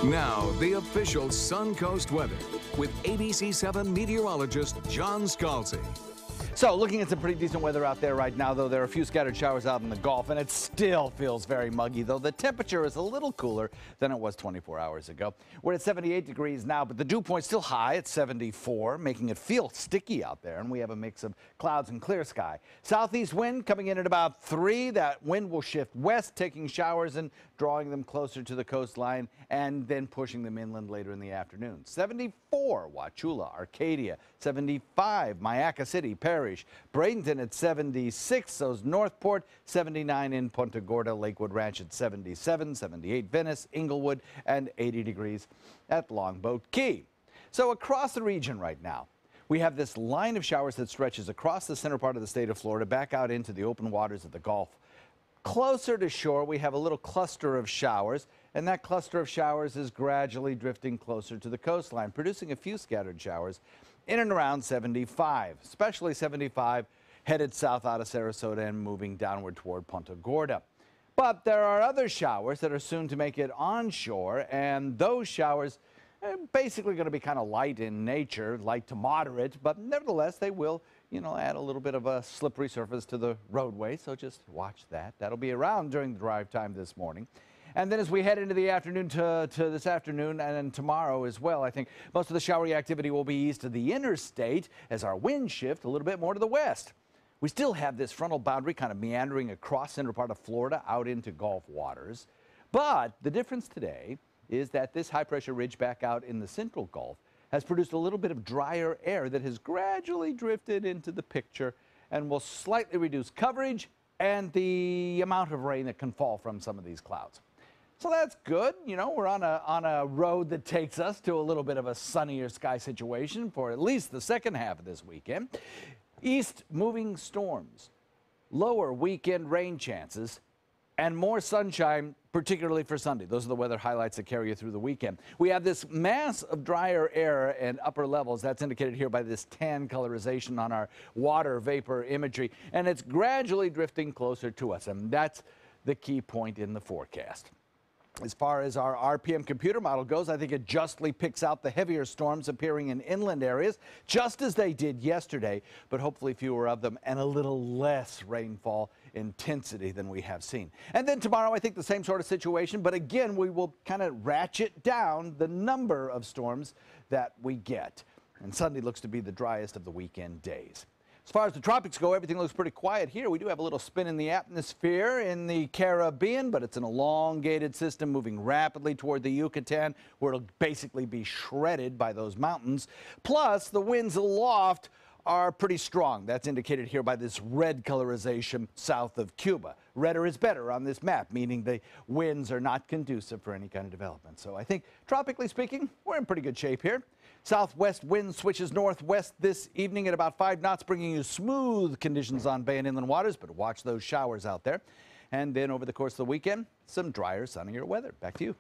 Now, the official Suncoast weather with ABC7 meteorologist John Scalzi. So, looking at some pretty decent weather out there right now, though there are a few scattered showers out in the Gulf, and it still feels very muggy, though the temperature is a little cooler than it was 24 hours ago. We're at 78 degrees now, but the dew point's still high at 74, making it feel sticky out there, and we have a mix of clouds and clear sky. Southeast wind coming in at about 3. That wind will shift west, taking showers and drawing them closer to the coastline, and then pushing them inland later in the afternoon. 74, Wauchula, Arcadia. 75, Mayaca City, Parrish. Bradenton at 76, so's Northport. 79 in Punta Gorda, Lakewood Ranch at 77, 78 Venice, Inglewood, and 80 degrees at Longboat Key. So across the region right now, we have this line of showers that stretches across the center part of the state of Florida, back out into the open waters of the Gulf. Closer to shore, we have a little cluster of showers, and that cluster of showers is gradually drifting closer to the coastline, producing a few scattered showers in and around 75, especially 75 headed south out of Sarasota and moving downward toward Punta Gorda. But there are other showers that are soon to make it onshore, and those showers are basically going to be kind of light in nature, light to moderate, but nevertheless they will, add a little bit of a slippery surface to the roadway, so just watch that. That'll be around during the drive time this morning. And then as we head into the afternoon to this afternoon and tomorrow as well, I think most of the showery activity will be east of the interstate as our winds shift a little bit more to the west. We still have this frontal boundary kind of meandering across center part of Florida out into Gulf waters. But the difference today is that this high-pressure ridge back out in the central Gulf has produced a little bit of drier air that has gradually drifted into the picture and will slightly reduce coverage and the amount of rain that can fall from some of these clouds. So that's good. We're on a road that takes us to a little bit of a sunnier sky situation for at least the second half of this weekend. East moving storms, lower weekend rain chances, and more sunshine, particularly for Sunday. Those are the weather highlights that carry you through the weekend. We have this mass of drier air and upper levels. That's indicated here by this tan colorization on our water vapor imagery. And it's gradually drifting closer to us. And that's the key point in the forecast. As far as our RPM computer model goes, I think it justly picks out the heavier storms appearing in inland areas, just as they did yesterday, but hopefully fewer of them and a little less rainfall intensity than we have seen. And then tomorrow, I think the same sort of situation, but again, we will kind of ratchet down the number of storms that we get. And Sunday looks to be the driest of the weekend days. As far as the tropics go, everything looks pretty quiet here. We do have a little spin in the atmosphere in the Caribbean, but it's an elongated system moving rapidly toward the Yucatan, where it'll basically be shredded by those mountains. Plus, the winds aloft are pretty strong. That's indicated here by this red colorization south of Cuba. Redder is better on this map, meaning the winds are not conducive for any kind of development. So I think, tropically speaking, we're in pretty good shape here. Southwest wind switches northwest this evening at about 5 knots, bringing you smooth conditions on bay and inland waters, but watch those showers out there. And then over the course of the weekend, some drier, sunnier weather. Back to you.